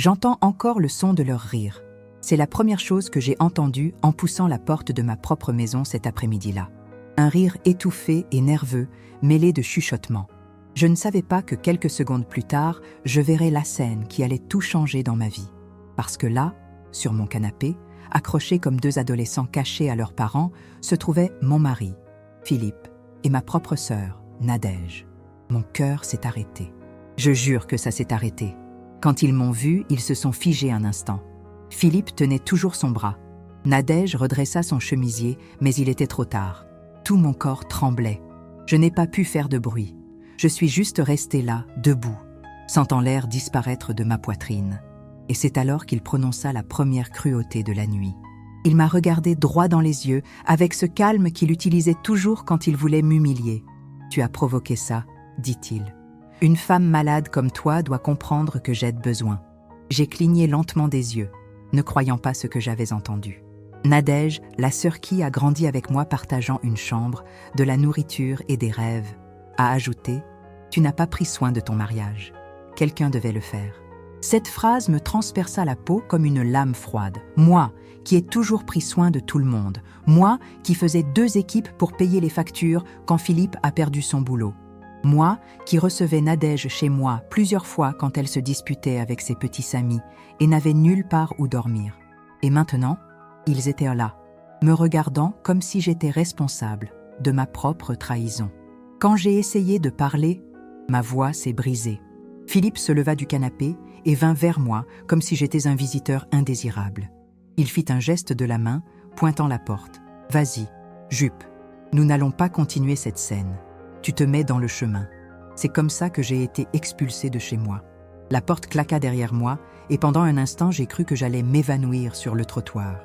J'entends encore le son de leur rire. C'est la première chose que j'ai entendue en poussant la porte de ma propre maison cet après-midi-là. Un rire étouffé et nerveux, mêlé de chuchotements. Je ne savais pas que quelques secondes plus tard, je verrais la scène qui allait tout changer dans ma vie. Parce que là, sur mon canapé, accrochés comme deux adolescents cachés à leurs parents, se trouvait mon mari, Philippe, et ma propre sœur, Nadège. Mon cœur s'est arrêté. Je jure que ça s'est arrêté. Quand ils m'ont vu, ils se sont figés un instant. Philippe tenait toujours son bras. Nadège redressa son chemisier, mais il était trop tard. Tout mon corps tremblait. Je n'ai pas pu faire de bruit. Je suis juste restée là, debout, sentant l'air disparaître de ma poitrine. Et c'est alors qu'il prononça la première cruauté de la nuit. Il m'a regardé droit dans les yeux, avec ce calme qu'il utilisait toujours quand il voulait m'humilier. « Tu as provoqué ça », dit-il. « Une femme malade comme toi doit comprendre que j'ai besoin. » J'ai cligné lentement des yeux, ne croyant pas ce que j'avais entendu. Nadège, la sœur qui a grandi avec moi partageant une chambre, de la nourriture et des rêves, a ajouté « Tu n'as pas pris soin de ton mariage. Quelqu'un devait le faire. » Cette phrase me transperça la peau comme une lame froide. Moi, qui ai toujours pris soin de tout le monde. Moi, qui faisais 2 équipes pour payer les factures quand Philippe a perdu son boulot. Moi, qui recevais Nadège chez moi plusieurs fois quand elle se disputait avec ses petits amis et n'avait nulle part où dormir. Et maintenant, ils étaient là, me regardant comme si j'étais responsable de ma propre trahison. Quand j'ai essayé de parler, ma voix s'est brisée. Philippe se leva du canapé et vint vers moi comme si j'étais un visiteur indésirable. Il fit un geste de la main, pointant la porte. « Vas-y, Jupe, nous n'allons pas continuer cette scène. Tu te mets dans le chemin. » C'est comme ça que j'ai été expulsée de chez moi. La porte claqua derrière moi et pendant un instant j'ai cru que j'allais m'évanouir sur le trottoir.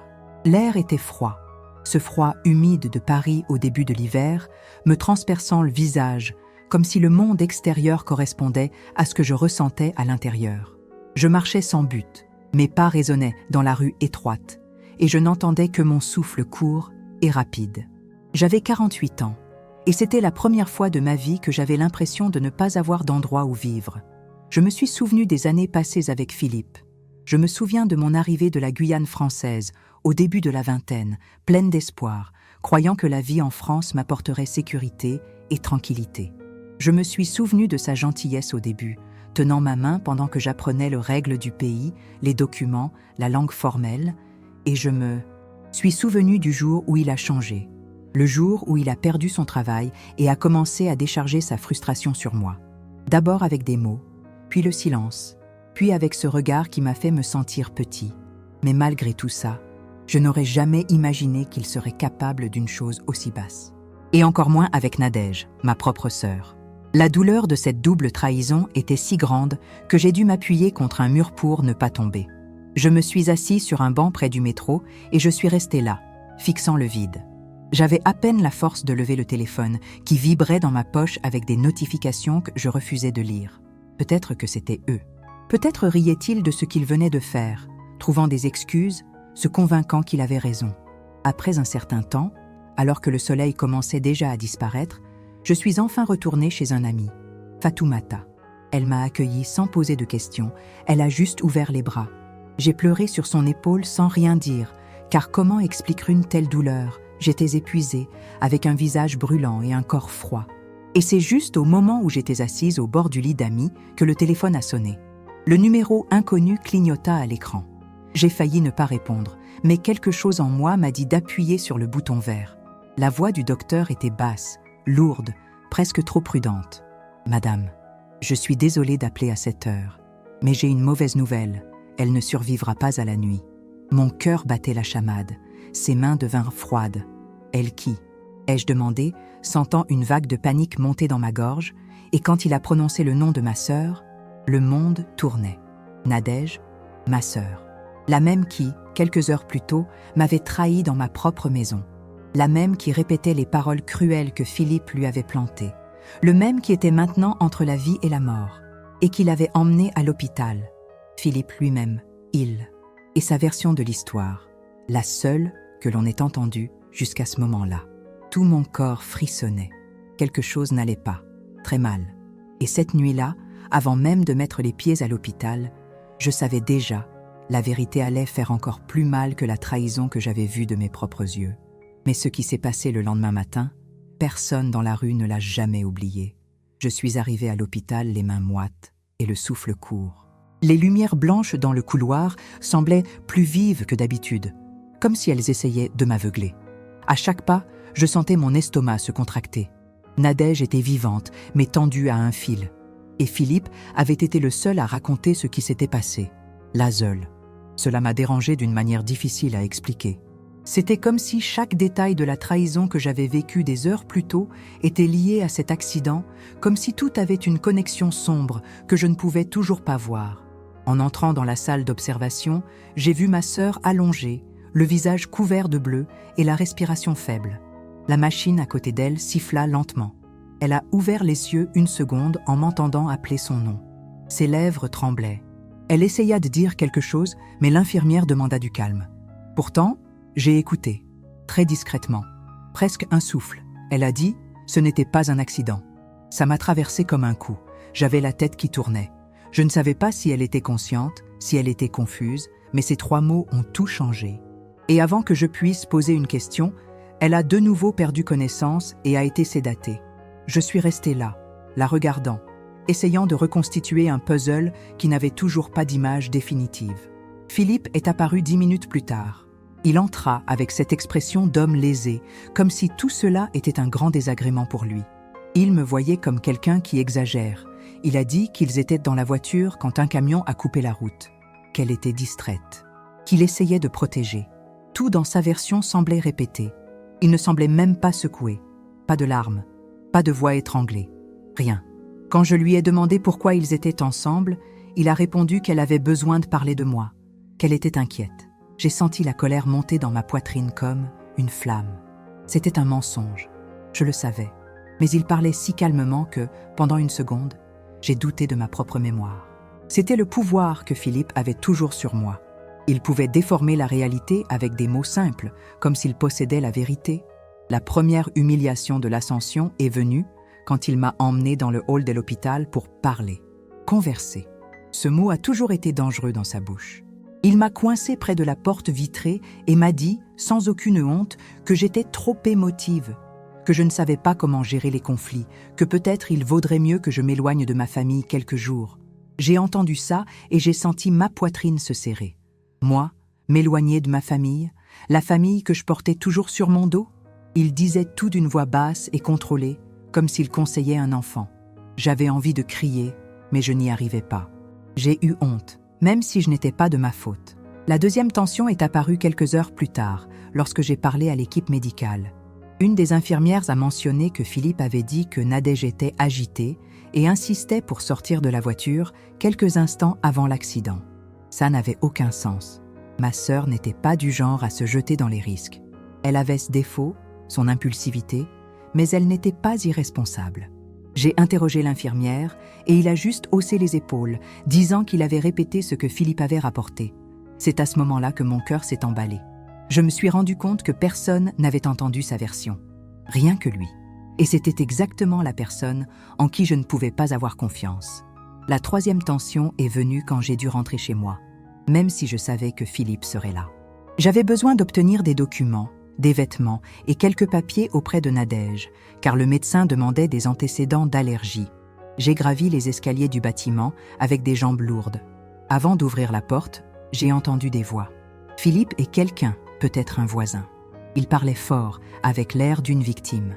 L'air était froid. Ce froid humide de Paris au début de l'hiver, me transperçant le visage, comme si le monde extérieur correspondait à ce que je ressentais à l'intérieur. Je marchais sans but, mes pas résonnaient dans la rue étroite, et je n'entendais que mon souffle court et rapide. J'avais 48 ans, et c'était la première fois de ma vie que j'avais l'impression de ne pas avoir d'endroit où vivre. Je me suis souvenu des années passées avec Philippe. Je me souviens de mon arrivée de la Guyane française, au début de la vingtaine, pleine d'espoir, croyant que la vie en France m'apporterait sécurité et tranquillité. Je me suis souvenu de sa gentillesse au début, tenant ma main pendant que j'apprenais les règles du pays, les documents, la langue formelle, et je me suis souvenu du jour où il a changé, le jour où il a perdu son travail et a commencé à décharger sa frustration sur moi. D'abord avec des mots, puis le silence, puis avec ce regard qui m'a fait me sentir petit. Mais malgré tout ça, je n'aurais jamais imaginé qu'il serait capable d'une chose aussi basse. Et encore moins avec Nadège, ma propre sœur. La douleur de cette double trahison était si grande que j'ai dû m'appuyer contre un mur pour ne pas tomber. Je me suis assis sur un banc près du métro et je suis resté là, fixant le vide. J'avais à peine la force de lever le téléphone qui vibrait dans ma poche avec des notifications que je refusais de lire. Peut-être que c'était eux. Peut-être riait-il de ce qu'il venait de faire, trouvant des excuses, se convainquant qu'il avait raison. Après un certain temps, alors que le soleil commençait déjà à disparaître, je suis enfin retournée chez un ami, Fatoumata. Elle m'a accueillie sans poser de questions, elle a juste ouvert les bras. J'ai pleuré sur son épaule sans rien dire, car comment expliquer une telle douleur? J'étais épuisée, avec un visage brûlant et un corps froid. Et c'est juste au moment où j'étais assise au bord du lit d'amis que le téléphone a sonné. Le numéro inconnu clignota à l'écran. J'ai failli ne pas répondre, mais quelque chose en moi m'a dit d'appuyer sur le bouton vert. La voix du docteur était basse, lourde, presque trop prudente. « Madame, je suis désolée d'appeler à cette heure, mais j'ai une mauvaise nouvelle, elle ne survivra pas à la nuit. » Mon cœur battait la chamade, ses mains devinrent froides. « Elle qui ?» ai-je demandé, sentant une vague de panique monter dans ma gorge, et quand il a prononcé le nom de ma sœur, le monde tournait. Nadège, ma sœur. La même qui, quelques heures plus tôt, m'avait trahi dans ma propre maison. La même qui répétait les paroles cruelles que Philippe lui avait plantées. Le même qui était maintenant entre la vie et la mort, et qui l'avait emmené à l'hôpital. Philippe lui-même, il, et sa version de l'histoire, la seule que l'on ait entendue jusqu'à ce moment-là. Tout mon corps frissonnait. Quelque chose n'allait pas, très mal. Et cette nuit-là, avant même de mettre les pieds à l'hôpital, Je savais déjà, la vérité allait faire encore plus mal que la trahison que j'avais vue de mes propres yeux. Mais ce qui s'est passé le lendemain matin, personne dans la rue ne l'a jamais oublié. Je suis arrivée à l'hôpital les mains moites et le souffle court. Les lumières blanches dans le couloir semblaient plus vives que d'habitude, comme si elles essayaient de m'aveugler. À chaque pas, je sentais mon estomac se contracter. Nadège était vivante, mais tendue à un fil. Et Philippe avait été le seul à raconter ce qui s'était passé. La seule. Cela m'a dérangé d'une manière difficile à expliquer. C'était comme si chaque détail de la trahison que j'avais vécue des heures plus tôt était lié à cet accident, comme si tout avait une connexion sombre que je ne pouvais toujours pas voir. En entrant dans la salle d'observation, j'ai vu ma sœur allongée, le visage couvert de bleu et la respiration faible. La machine à côté d'elle siffla lentement. Elle a ouvert les yeux une seconde en m'entendant appeler son nom. Ses lèvres tremblaient. Elle essaya de dire quelque chose, mais l'infirmière demanda du calme. Pourtant, j'ai écouté, très discrètement, presque un souffle. Elle a dit « Ce n'était pas un accident ». Ça m'a traversé comme un coup. J'avais la tête qui tournait. Je ne savais pas si elle était consciente, si elle était confuse, mais ces 3 mots ont tout changé. Et avant que je puisse poser une question, elle a de nouveau perdu connaissance et a été sédatée. Je suis restée là, la regardant, essayant de reconstituer un puzzle qui n'avait toujours pas d'image définitive. Philippe est apparu 10 minutes plus tard. Il entra avec cette expression d'homme lésé, comme si tout cela était un grand désagrément pour lui. Il me voyait comme quelqu'un qui exagère. Il a dit qu'ils étaient dans la voiture quand un camion a coupé la route, qu'elle était distraite, qu'il essayait de protéger. Tout dans sa version semblait répété. Il ne semblait même pas secoué. Pas de larmes, pas de voix étranglée, rien. Quand je lui ai demandé pourquoi ils étaient ensemble, il a répondu qu'elle avait besoin de parler de moi, qu'elle était inquiète. J'ai senti la colère monter dans ma poitrine comme une flamme. C'était un mensonge, je le savais. Mais il parlait si calmement que, pendant une seconde, j'ai douté de ma propre mémoire. C'était le pouvoir que Philippe avait toujours sur moi. Il pouvait déformer la réalité avec des mots simples, comme s'il possédait la vérité. La première humiliation de l'ascension est venue quand il m'a emmené dans le hall de l'hôpital pour parler, converser. Ce mot a toujours été dangereux dans sa bouche. Il m'a coincé près de la porte vitrée et m'a dit, sans aucune honte, que j'étais trop émotive, que je ne savais pas comment gérer les conflits, que peut-être il vaudrait mieux que je m'éloigne de ma famille quelques jours. J'ai entendu ça et j'ai senti ma poitrine se serrer. Moi, m'éloigner de ma famille, la famille que je portais toujours sur mon dos? Il disait tout d'une voix basse et contrôlée, comme s'il conseillait un enfant. J'avais envie de crier, mais je n'y arrivais pas. J'ai eu honte, même si je n'étais pas de ma faute. La deuxième tension est apparue quelques heures plus tard, lorsque j'ai parlé à l'équipe médicale. Une des infirmières a mentionné que Philippe avait dit que Nadège était agitée et insistait pour sortir de la voiture quelques instants avant l'accident. Ça n'avait aucun sens. Ma sœur n'était pas du genre à se jeter dans les risques. Elle avait ce défaut, son impulsivité, mais elle n'était pas irresponsable. J'ai interrogé l'infirmière et il a juste haussé les épaules, disant qu'il avait répété ce que Philippe avait rapporté. C'est à ce moment-là que mon cœur s'est emballé. Je me suis rendu compte que personne n'avait entendu sa version. Rien que lui. Et c'était exactement la personne en qui je ne pouvais pas avoir confiance. La troisième tension est venue quand j'ai dû rentrer chez moi, même si je savais que Philippe serait là. J'avais besoin d'obtenir des documents, des vêtements et quelques papiers auprès de Nadège, car le médecin demandait des antécédents d'allergie. J'ai gravi les escaliers du bâtiment avec des jambes lourdes. Avant d'ouvrir la porte, j'ai entendu des voix. Philippe est quelqu'un, peut-être un voisin. Il parlait fort, avec l'air d'une victime.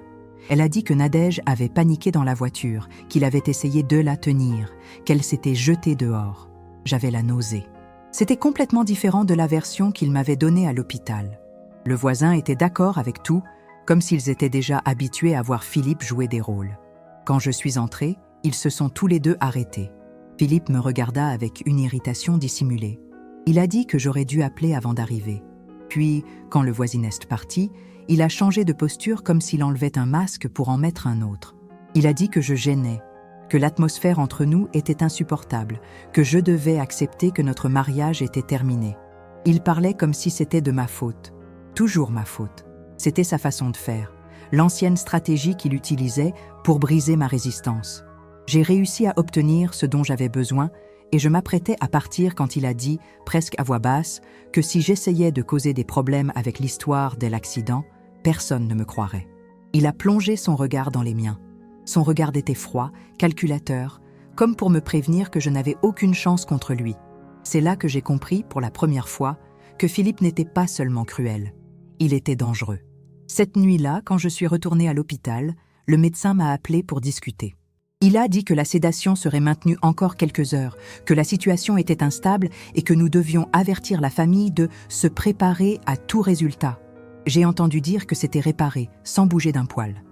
Elle a dit que Nadège avait paniqué dans la voiture, qu'il avait essayé de la tenir, qu'elle s'était jetée dehors. J'avais la nausée. C'était complètement différent de la version qu'il m'avait donnée à l'hôpital. Le voisin était d'accord avec tout, comme s'ils étaient déjà habitués à voir Philippe jouer des rôles. Quand je suis entrée, ils se sont tous les deux arrêtés. Philippe me regarda avec une irritation dissimulée. Il a dit que j'aurais dû appeler avant d'arriver. Puis, quand le voisiniste partit, il a changé de posture comme s'il enlevait un masque pour en mettre un autre. Il a dit que je gênais, que l'atmosphère entre nous était insupportable, que je devais accepter que notre mariage était terminé. Il parlait comme si c'était de ma faute. Toujours ma faute. C'était sa façon de faire, l'ancienne stratégie qu'il utilisait pour briser ma résistance. J'ai réussi à obtenir ce dont j'avais besoin et je m'apprêtais à partir quand il a dit, presque à voix basse, que si j'essayais de causer des problèmes avec l'histoire de l'accident, personne ne me croirait. Il a plongé son regard dans les miens. Son regard était froid, calculateur, comme pour me prévenir que je n'avais aucune chance contre lui. C'est là que j'ai compris, pour la première fois, que Philippe n'était pas seulement cruel. Il était dangereux. Cette nuit-là, quand je suis retournée à l'hôpital, le médecin m'a appelée pour discuter. Il a dit que la sédation serait maintenue encore quelques heures, que la situation était instable et que nous devions avertir la famille de se préparer à tout résultat. J'ai entendu dire que c'était réparé, sans bouger d'un poil.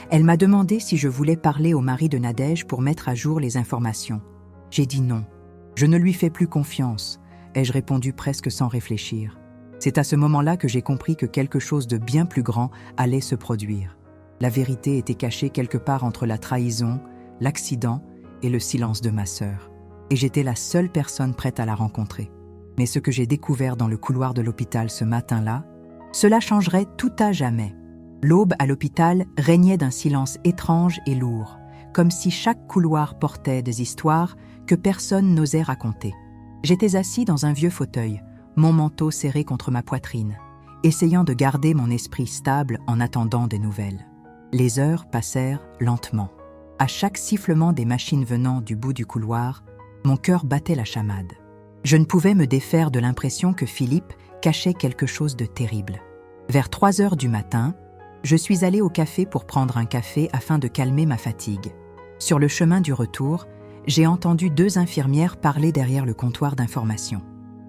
Elle m'a demandé si je voulais parler au mari de Nadège pour mettre à jour les informations. J'ai dit non. Je ne lui fais plus confiance, ai-je répondu presque sans réfléchir. C'est à ce moment-là que j'ai compris que quelque chose de bien plus grand allait se produire. La vérité était cachée quelque part entre la trahison, l'accident et le silence de ma sœur. Et j'étais la seule personne prête à la rencontrer. Mais ce que j'ai découvert dans le couloir de l'hôpital ce matin-là, cela changerait tout à jamais. L'aube à l'hôpital régnait d'un silence étrange et lourd, comme si chaque couloir portait des histoires que personne n'osait raconter. J'étais assis dans un vieux fauteuil, mon manteau serré contre ma poitrine, essayant de garder mon esprit stable en attendant des nouvelles. Les heures passèrent lentement. À chaque sifflement des machines venant du bout du couloir, mon cœur battait la chamade. Je ne pouvais me défaire de l'impression que Philippe cachait quelque chose de terrible. Vers 3 heures du matin, je suis allée au café pour prendre un café afin de calmer ma fatigue. Sur le chemin du retour, j'ai entendu 2 infirmières parler derrière le comptoir d'information.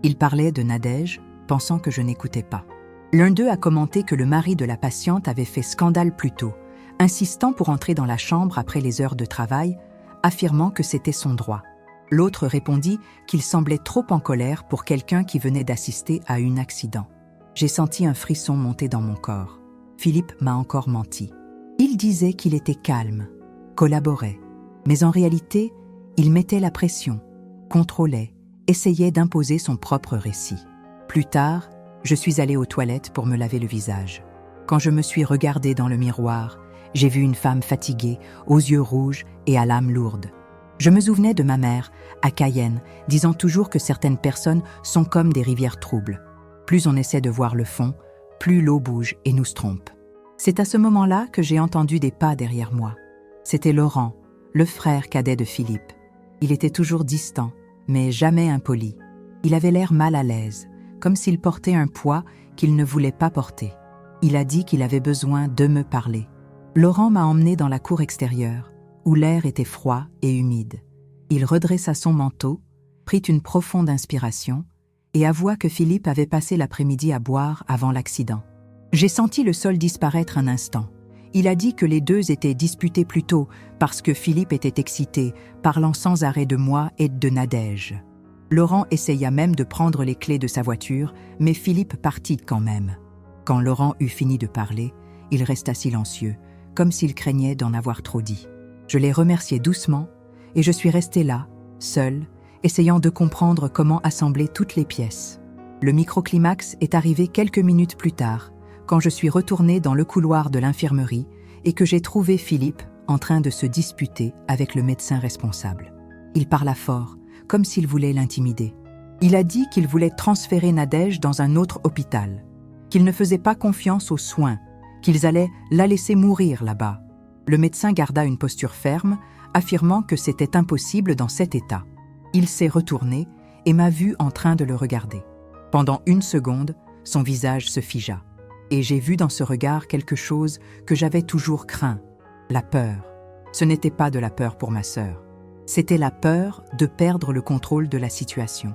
Ils parlaient de Nadège, pensant que je n'écoutais pas. L'un d'eux a commenté que le mari de la patiente avait fait scandale plus tôt, insistant pour entrer dans la chambre après les heures de travail, affirmant que c'était son droit. L'autre répondit qu'il semblait trop en colère pour quelqu'un qui venait d'assister à un accident. J'ai senti un frisson monter dans mon corps. Philippe m'a encore menti. Il disait qu'il était calme, collaborait, mais en réalité, il mettait la pression, contrôlait, essayait d'imposer son propre récit. Plus tard, je suis allée aux toilettes pour me laver le visage. Quand je me suis regardée dans le miroir, j'ai vu une femme fatiguée, aux yeux rouges et à l'âme lourde. Je me souvenais de ma mère, à Cayenne, disant toujours que certaines personnes sont comme des rivières troubles. Plus on essaie de voir le fond, plus l'eau bouge et nous se trompe. C'est à ce moment-là que j'ai entendu des pas derrière moi. C'était Laurent, le frère cadet de Philippe. Il était toujours distant, mais jamais impoli. Il avait l'air mal à l'aise, comme s'il portait un poids qu'il ne voulait pas porter. Il a dit qu'il avait besoin de me parler. Laurent m'a emmené dans la cour extérieure, où l'air était froid et humide. Il redressa son manteau, prit une profonde inspiration et avoua que Philippe avait passé l'après-midi à boire avant l'accident. J'ai senti le sol disparaître un instant. Il a dit que les deux étaient disputés plus tôt parce que Philippe était excité, parlant sans arrêt de moi et de Nadège. Laurent essaya même de prendre les clés de sa voiture, mais Philippe partit quand même. Quand Laurent eut fini de parler, il resta silencieux, comme s'il craignait d'en avoir trop dit. Je l'ai remercié doucement et je suis restée là, seule, essayant de comprendre comment assembler toutes les pièces. Le microclimax est arrivé quelques minutes plus tard, quand je suis retournée dans le couloir de l'infirmerie et que j'ai trouvé Philippe en train de se disputer avec le médecin responsable. Il parla fort, comme s'il voulait l'intimider. Il a dit qu'il voulait transférer Nadège dans un autre hôpital, qu'il ne faisait pas confiance aux soins, qu'ils allaient la laisser mourir là-bas. Le médecin garda une posture ferme, affirmant que c'était impossible dans cet état. Il s'est retourné et m'a vu en train de le regarder. Pendant 1 seconde, son visage se figea. Et j'ai vu dans ce regard quelque chose que j'avais toujours craint, la peur. Ce n'était pas de la peur pour ma sœur. C'était la peur de perdre le contrôle de la situation.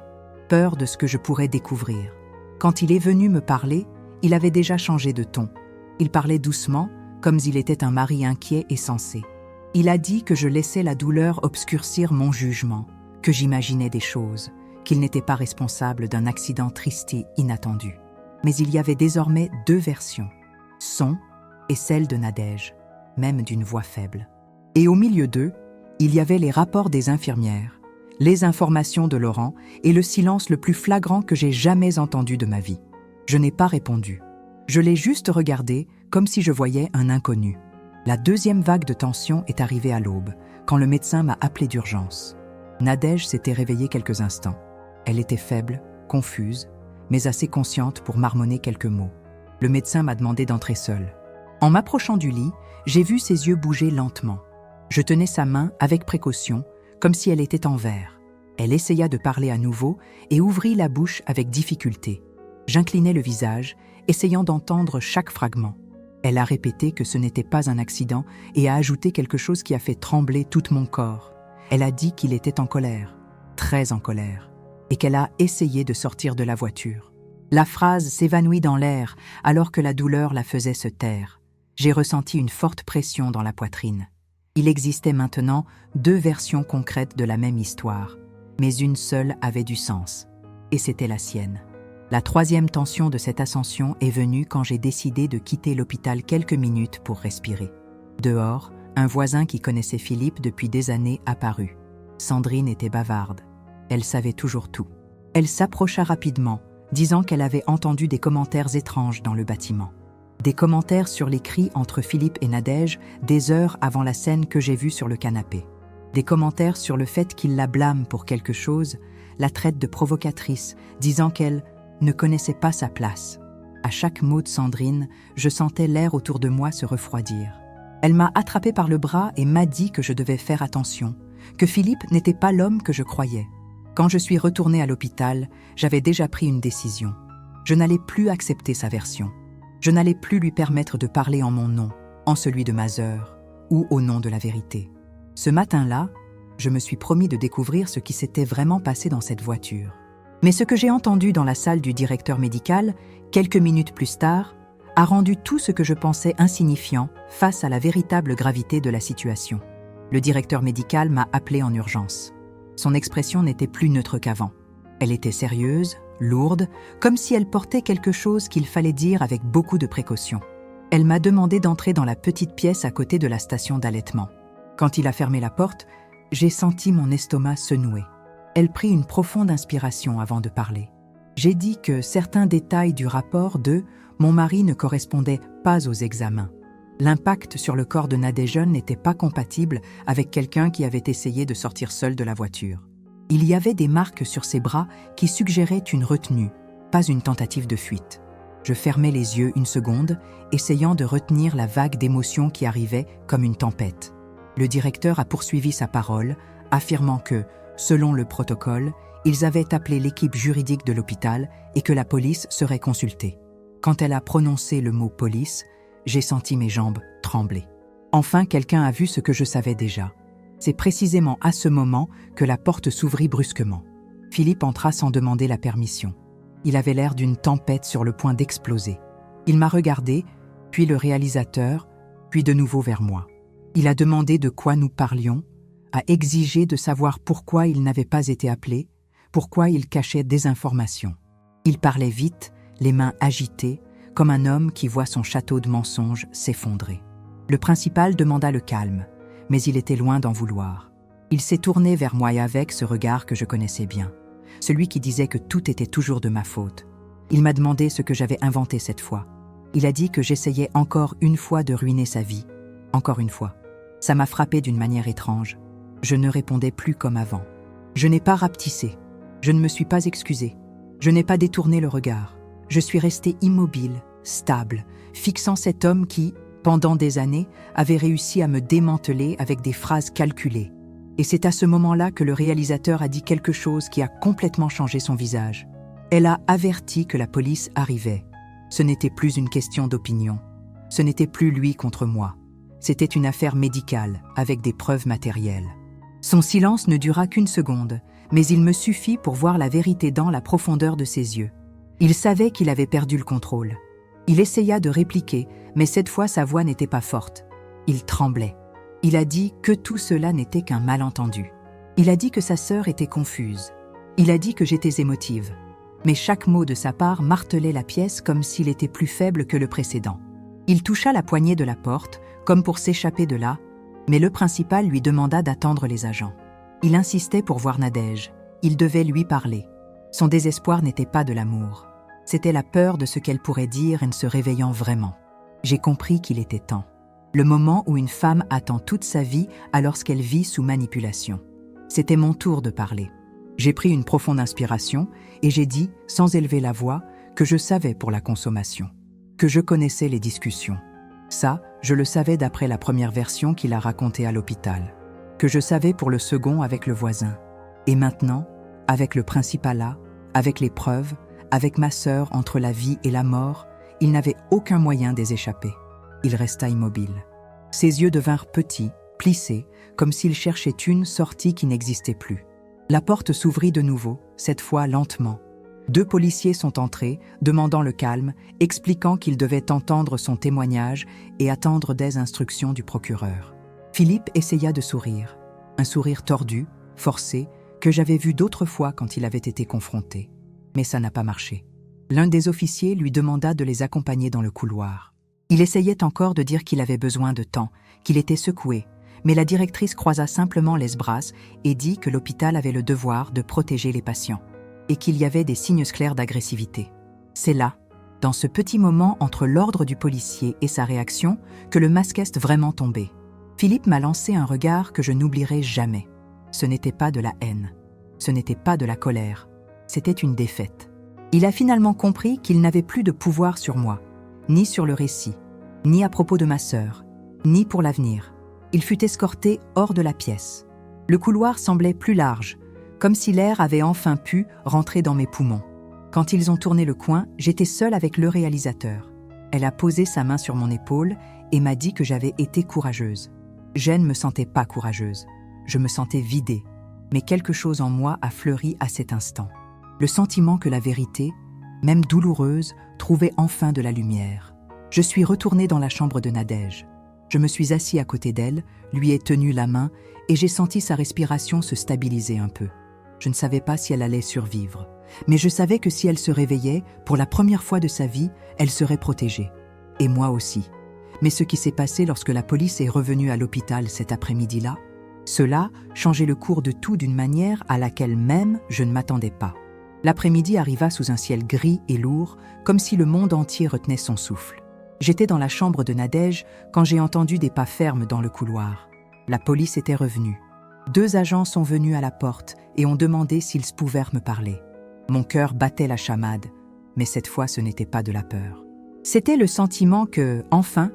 Peur de ce que je pourrais découvrir. Quand il est venu me parler, il avait déjà changé de ton. Il parlait doucement, comme s'il était un mari inquiet et sensé. Il a dit que je laissais la douleur obscurcir mon jugement, que j'imaginais des choses, qu'il n'était pas responsable d'un accident triste et inattendu. Mais il y avait désormais 2 versions, son et celle de Nadège, même d'une voix faible. Et au milieu d'eux, il y avait les rapports des infirmières, les informations de Laurent et le silence le plus flagrant que j'ai jamais entendu de ma vie. Je n'ai pas répondu. Je l'ai juste regardé comme si je voyais un inconnu. La 2e vague de tension est arrivée à l'aube, quand le médecin m'a appelé d'urgence. Nadège s'était réveillée quelques instants. Elle était faible, confuse, mais assez consciente pour marmonner quelques mots. Le médecin m'a demandé d'entrer seule. En m'approchant du lit, j'ai vu ses yeux bouger lentement. Je tenais sa main avec précaution, comme si elle était en verre. Elle essaya de parler à nouveau et ouvrit la bouche avec difficulté. J'inclinai le visage, essayant d'entendre chaque fragment. Elle a répété que ce n'était pas un accident et a ajouté quelque chose qui a fait trembler tout mon corps. Elle a dit qu'il était en colère, très en colère, et qu'elle a essayé de sortir de la voiture. La phrase s'évanouit dans l'air alors que la douleur la faisait se taire. J'ai ressenti une forte pression dans la poitrine. Il existait maintenant 2 versions concrètes de la même histoire, mais une seule avait du sens, et c'était la sienne. La 3e tension de cette ascension est venue quand j'ai décidé de quitter l'hôpital quelques minutes pour respirer. Dehors, un voisin qui connaissait Philippe depuis des années apparut. Sandrine était bavarde. Elle savait toujours tout. Elle s'approcha rapidement, disant qu'elle avait entendu des commentaires étranges dans le bâtiment. Des commentaires sur les cris entre Philippe et Nadège des heures avant la scène que j'ai vue sur le canapé. Des commentaires sur le fait qu'il la blâme pour quelque chose, la traite de provocatrice, disant qu'elle ne connaissait pas sa place. À chaque mot de Sandrine, je sentais l'air autour de moi se refroidir. Elle m'a attrapé par le bras et m'a dit que je devais faire attention, que Philippe n'était pas l'homme que je croyais. Quand je suis retournée à l'hôpital, j'avais déjà pris une décision. Je n'allais plus accepter sa version. Je n'allais plus lui permettre de parler en mon nom, en celui de ma sœur, ou au nom de la vérité. Ce matin-là, je me suis promis de découvrir ce qui s'était vraiment passé dans cette voiture. Mais ce que j'ai entendu dans la salle du directeur médical, quelques minutes plus tard, a rendu tout ce que je pensais insignifiant face à la véritable gravité de la situation. Le directeur médical m'a appelé en urgence. Son expression n'était plus neutre qu'avant. Elle était sérieuse, lourde, comme si elle portait quelque chose qu'il fallait dire avec beaucoup de précaution. Elle m'a demandé d'entrer dans la petite pièce à côté de la station d'allaitement. Quand il a fermé la porte, j'ai senti mon estomac se nouer. Elle prit une profonde inspiration avant de parler. J'ai dit que certains détails du rapport de mon mari ne correspondaient pas aux examens. L'impact sur le corps de Nadège n'était pas compatible avec quelqu'un qui avait essayé de sortir seul de la voiture. Il y avait des marques sur ses bras qui suggéraient une retenue, pas une tentative de fuite. Je fermai les yeux une seconde, essayant de retenir la vague d'émotions qui arrivait comme une tempête. Le directeur a poursuivi sa parole, affirmant que, selon le protocole, ils avaient appelé l'équipe juridique de l'hôpital et que la police serait consultée. Quand elle a prononcé le mot « police », j'ai senti mes jambes trembler. Enfin, quelqu'un a vu ce que je savais déjà. C'est précisément à ce moment que la porte s'ouvrit brusquement. Philippe entra sans demander la permission. Il avait l'air d'une tempête sur le point d'exploser. Il m'a regardé, puis le réalisateur, puis de nouveau vers moi. Il a demandé de quoi nous parlions, a exigé de savoir pourquoi il n'avait pas été appelé, pourquoi il cachait des informations. Il parlait vite, les mains agitées, comme un homme qui voit son château de mensonges s'effondrer. Le principal demanda le calme, mais il était loin d'en vouloir. Il s'est tourné vers moi et avec ce regard que je connaissais bien, celui qui disait que tout était toujours de ma faute. Il m'a demandé ce que j'avais inventé cette fois. Il a dit que j'essayais encore une fois de ruiner sa vie. Encore une fois. Ça m'a frappé d'une manière étrange. Je ne répondais plus comme avant. Je n'ai pas rapetissé. Je ne me suis pas excusé. Je n'ai pas détourné le regard. Je suis restée immobile, stable, fixant cet homme qui, pendant des années, avait réussi à me démanteler avec des phrases calculées. Et c'est à ce moment-là que le réalisateur a dit quelque chose qui a complètement changé son visage. Elle a averti que la police arrivait. Ce n'était plus une question d'opinion. Ce n'était plus lui contre moi. C'était une affaire médicale, avec des preuves matérielles. Son silence ne dura qu'une seconde, mais il me suffit pour voir la vérité dans la profondeur de ses yeux. Il savait qu'il avait perdu le contrôle. Il essaya de répliquer, mais cette fois sa voix n'était pas forte. Il tremblait. Il a dit que tout cela n'était qu'un malentendu. Il a dit que sa sœur était confuse. Il a dit que j'étais émotive. Mais chaque mot de sa part martelait la pièce comme s'il était plus faible que le précédent. Il toucha la poignée de la porte, comme pour s'échapper de là, mais le principal lui demanda d'attendre les agents. Il insistait pour voir Nadège. Il devait lui parler. Son désespoir n'était pas de l'amour. C'était la peur de ce qu'elle pourrait dire en se réveillant vraiment. J'ai compris qu'il était temps. Le moment où une femme attend toute sa vie alors qu'elle vit sous manipulation. C'était mon tour de parler. J'ai pris une profonde inspiration et j'ai dit, sans élever la voix, que je savais pour la consommation, que je connaissais les discussions. Ça, je le savais d'après la première version qu'il a racontée à l'hôpital, que je savais pour le second avec le voisin. Et maintenant, avec le principalat, avec les preuves, avec ma sœur entre la vie et la mort, il n'avait aucun moyen d'y échapper. Il resta immobile. Ses yeux devinrent petits, plissés, comme s'il cherchait une sortie qui n'existait plus. La porte s'ouvrit de nouveau, cette fois lentement. 2 policiers sont entrés, demandant le calme, expliquant qu'ils devaient entendre son témoignage et attendre des instructions du procureur. Philippe essaya de sourire, un sourire tordu, forcé, que j'avais vu d'autres fois quand il avait été confronté. Mais ça n'a pas marché. L'un des officiers lui demanda de les accompagner dans le couloir. Il essayait encore de dire qu'il avait besoin de temps, qu'il était secoué, mais la directrice croisa simplement les bras et dit que l'hôpital avait le devoir de protéger les patients, et qu'il y avait des signes clairs d'agressivité. C'est là, dans ce petit moment entre l'ordre du policier et sa réaction, que le masque est vraiment tombé. Philippe m'a lancé un regard que je n'oublierai jamais. Ce n'était pas de la haine, ce n'était pas de la colère, c'était une défaite. Il a finalement compris qu'il n'avait plus de pouvoir sur moi, ni sur le récit, ni à propos de ma sœur, ni pour l'avenir. Il fut escorté hors de la pièce. Le couloir semblait plus large, comme si l'air avait enfin pu rentrer dans mes poumons. Quand ils ont tourné le coin, j'étais seule avec le réalisateur. Elle a posé sa main sur mon épaule et m'a dit que j'avais été courageuse. Je ne me sentais pas courageuse. Je me sentais vidée. Mais quelque chose en moi a fleuri à cet instant. Le sentiment que la vérité, même douloureuse, trouvait enfin de la lumière. Je suis retournée dans la chambre de Nadège. Je me suis assis à côté d'elle, lui ai tenu la main et j'ai senti sa respiration se stabiliser un peu. Je ne savais pas si elle allait survivre, mais je savais que si elle se réveillait, pour la première fois de sa vie, elle serait protégée. Et moi aussi. Mais ce qui s'est passé lorsque la police est revenue à l'hôpital cet après-midi-là, cela changeait le cours de tout d'une manière à laquelle même je ne m'attendais pas. L'après-midi arriva sous un ciel gris et lourd, comme si le monde entier retenait son souffle. J'étais dans la chambre de Nadège quand j'ai entendu des pas fermes dans le couloir. La police était revenue. 2 agents sont venus à la porte et ont demandé s'ils pouvaient me parler. Mon cœur battait la chamade, mais cette fois ce n'était pas de la peur. C'était le sentiment que, enfin,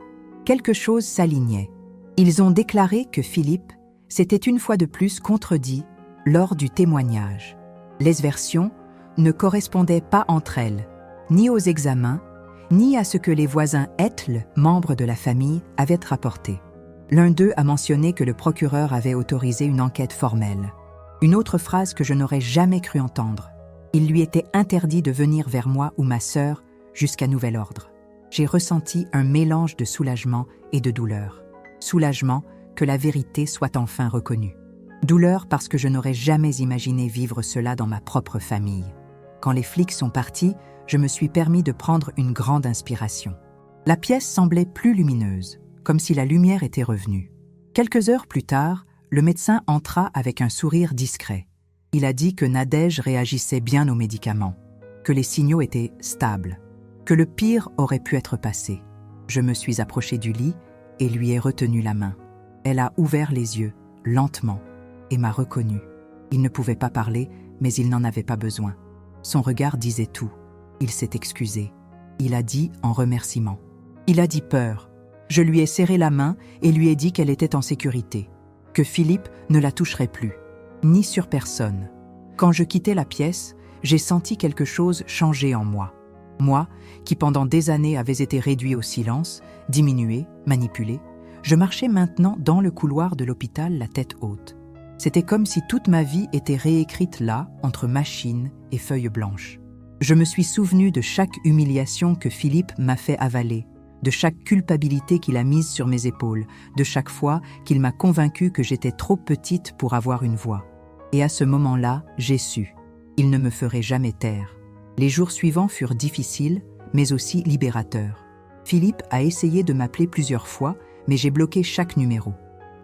quelque chose s'alignait. Ils ont déclaré que Philippe s'était une fois de plus contredit lors du témoignage. Les versions ne correspondaient pas entre elles, ni aux examens, ni à ce que les voisins Ethel, membres de la famille, avaient rapporté. L'un d'eux a mentionné que le procureur avait autorisé une enquête formelle. Une autre phrase que je n'aurais jamais cru entendre. Il lui était interdit de venir vers moi ou ma sœur jusqu'à nouvel ordre. J'ai ressenti un mélange de soulagement et de douleur. Soulagement que la vérité soit enfin reconnue. Douleur parce que je n'aurais jamais imaginé vivre cela dans ma propre famille. Quand les flics sont partis, je me suis permis de prendre une grande inspiration. La pièce semblait plus lumineuse, comme si la lumière était revenue. Quelques heures plus tard, le médecin entra avec un sourire discret. Il a dit que Nadège réagissait bien aux médicaments, que les signaux étaient stables, que le pire aurait pu être passé. Je me suis approchée du lit et lui ai retenu la main. Elle a ouvert les yeux, lentement, et m'a reconnue. Il ne pouvait pas parler, mais il n'en avait pas besoin. Son regard disait tout. Il s'est excusé. Il a dit en remerciement. Il a dit peur. Je lui ai serré la main et lui ai dit qu'elle était en sécurité, que Philippe ne la toucherait plus, ni sur personne. Quand je quittais la pièce, j'ai senti quelque chose changer en moi. Moi, qui pendant des années avais été réduit au silence, diminué, manipulé, je marchais maintenant dans le couloir de l'hôpital la tête haute. C'était comme si toute ma vie était réécrite là, entre machines et feuilles blanches. Je me suis souvenu de chaque humiliation que Philippe m'a fait avaler, de chaque culpabilité qu'il a mise sur mes épaules, de chaque fois qu'il m'a convaincue que j'étais trop petite pour avoir une voix. Et à ce moment-là, j'ai su. Il ne me ferait jamais taire. Les jours suivants furent difficiles, mais aussi libérateurs. Philippe a essayé de m'appeler plusieurs fois, mais j'ai bloqué chaque numéro.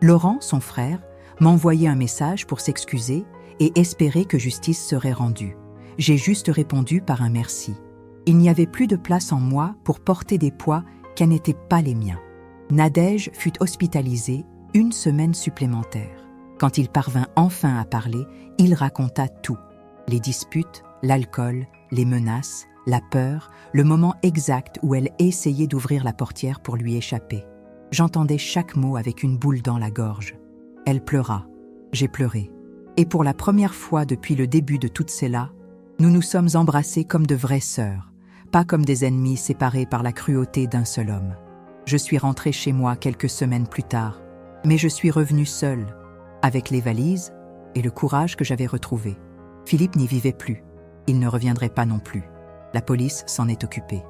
Laurent, son frère, m'a envoyé un message pour s'excuser et espérer que justice serait rendue. J'ai juste répondu par un merci. Il n'y avait plus de place en moi pour porter des poids qui n'étaient pas les miens. Nadège fut hospitalisée 1 semaine supplémentaire. Quand il parvint enfin à parler, il raconta tout. Les disputes, l'alcool, les menaces, la peur, le moment exact où elle essayait d'ouvrir la portière pour lui échapper. J'entendais chaque mot avec une boule dans la gorge. Elle pleura. J'ai pleuré. Et pour la première fois depuis le début de toutes ces-là, nous nous sommes embrassés comme de vraies sœurs, pas comme des ennemis séparés par la cruauté d'un seul homme. Je suis rentrée chez moi quelques semaines plus tard, mais je suis revenue seule, avec les valises et le courage que j'avais retrouvé. Philippe n'y vivait plus. Il ne reviendrait pas non plus. La police s'en est occupée.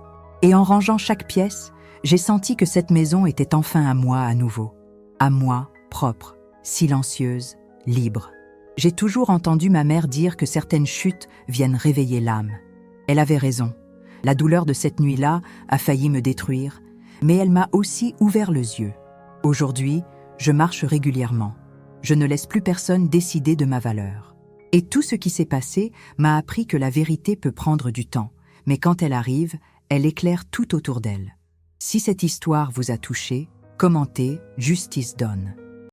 Et en rangeant chaque pièce, j'ai senti que cette maison était enfin à moi à nouveau. À moi, propre, silencieuse, libre. J'ai toujours entendu ma mère dire que certaines chutes viennent réveiller l'âme. Elle avait raison. La douleur de cette nuit-là a failli me détruire, mais elle m'a aussi ouvert les yeux. Aujourd'hui, je marche régulièrement. Je ne laisse plus personne décider de ma valeur. Et tout ce qui s'est passé m'a appris que la vérité peut prendre du temps, mais quand elle arrive, elle éclaire tout autour d'elle. Si cette histoire vous a touché, commentez Justice Donne.